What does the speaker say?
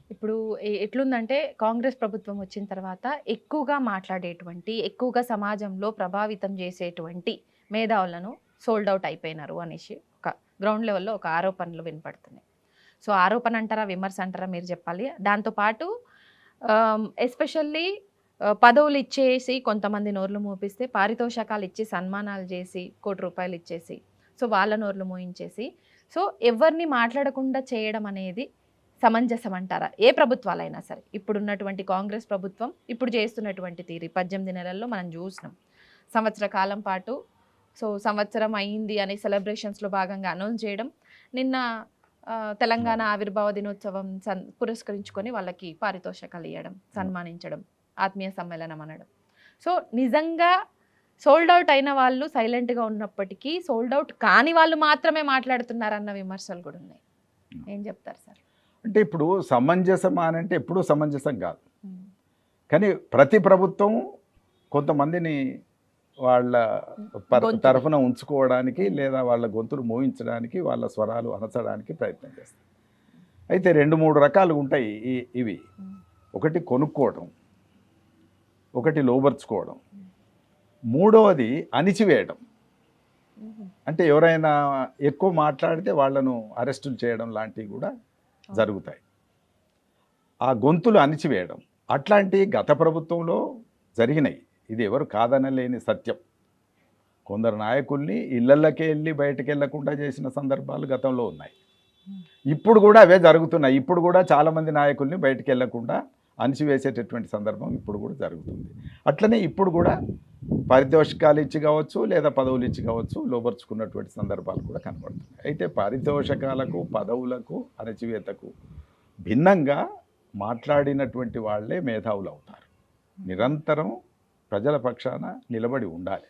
ఇప్పుడు ఎట్లుందంటే కాంగ్రెస్ ప్రభుత్వం వచ్చిన తర్వాత ఎక్కువగా మాట్లాడేటువంటి, ఎక్కువగా సమాజంలో ప్రభావితం చేసేటువంటి మేధావులను సోల్డ్ ఔట్ అయిపోయినారు అనేసి ఒక గ్రౌండ్ లెవెల్‌లో ఒక ఆరోపణలు వినపడుతున్నాయి. సో, ఆరోపణ అంటారా? విమర్శ అంటారా? మీరు చెప్పాలి. దాంతో పాటు ఎస్పెషల్లీ పదవులు ఇచ్చేసి కొంతమంది నోర్లు మూపిస్తే, పారితోషకాలు ఇచ్చి సన్మానాలు చేసి, ₹1,00,00,000 ఇచ్చేసి, సో, వాళ్ళ నోర్లు మూయించేసి, సో, ఎవరిని మాట్లాడకుండా చేయడం అనేది సమంజసం అంటారా? ఏ ప్రభుత్వాలైనా సరే. ఇప్పుడున్నటువంటి కాంగ్రెస్ ప్రభుత్వం ఇప్పుడు చేస్తున్నటువంటి తీరు 18 నెలల్లో మనం చూసినాం. సంవత్సర కాలం పాటు సంవత్సరం అయింది అని సెలబ్రేషన్స్‌లో భాగంగా అనౌన్స్ చేయడం. నిన్న తెలంగాణ ఆవిర్భావ దినోత్సవం పురస్కరించుకొని వాళ్ళకి పారితోషకాలు ఇవ్వడం, సన్మానించడం, ఆత్మీయ సమ్మేళనం అనడం. సో, నిజంగా సోల్డ్ ఔట్ అయిన వాళ్ళు సైలెంట్‌గా ఉన్నప్పటికీ, సోల్డ్ ఔట్ కాని వాళ్ళు మాత్రమే మాట్లాడుతున్నారన్న విమర్శలు కూడా ఉన్నాయి. ఏం చెప్తారు సార్? అంటే ఇప్పుడు సమంజసమా అని అంటే ఎప్పుడూ సమంజసం కాదు. కానీ ప్రతి ప్రభుత్వం కొంతమందిని వాళ్ళ తరఫున ఉంచుకోవడానికి లేదా వాళ్ళ గొంతులు మోయించడానికి, వాళ్ళ స్వరాలు అణచడానికి ప్రయత్నం చేస్తాయి. అయితే 2-3 రకాలు ఉంటాయి ఇవి. ఒకటి కొనుక్కోవడం, ఒకటి లోబర్చుకోవడం, మూడవది అణిచివేయడం. అంటే ఎవరైనా ఎక్కువ మాట్లాడితే వాళ్ళను అరెస్టులు చేయడం లాంటివి కూడా జరుగుతాయి. ఆ గొంతులు అణిచివేయడం అట్లాంటి గత ప్రభుత్వంలో జరిగినాయి. ఇది ఎవరు కాదనలేని సత్యం. కొందరు నాయకుల్ని ఇళ్లకే వెళ్ళి బయటకు వెళ్లకుండా చేసిన సందర్భాలు గతంలో ఉన్నాయి. ఇప్పుడు కూడా అవే జరుగుతున్నాయి. ఇప్పుడు కూడా చాలామంది నాయకుల్ని బయటకు వెళ్లకుండా అణిచివేసేటటువంటి సందర్భం ఇప్పుడు కూడా జరుగుతుంది. అట్లనే ఇప్పుడు కూడా పారితోషికాలు ఇచ్చి కావచ్చు, లేదా పదవులు ఇచ్చి కావచ్చు, లోబర్చుకున్నటువంటి సందర్భాలు కూడా కనబడుతున్నాయి. అయితే పారితోషకాలకు, పదవులకు, అణచివేతకు భిన్నంగా మాట్లాడినటువంటి వాళ్ళే మేధావులు అవుతారు. నిరంతరం ప్రజల పక్షాన నిలబడి ఉండాలి.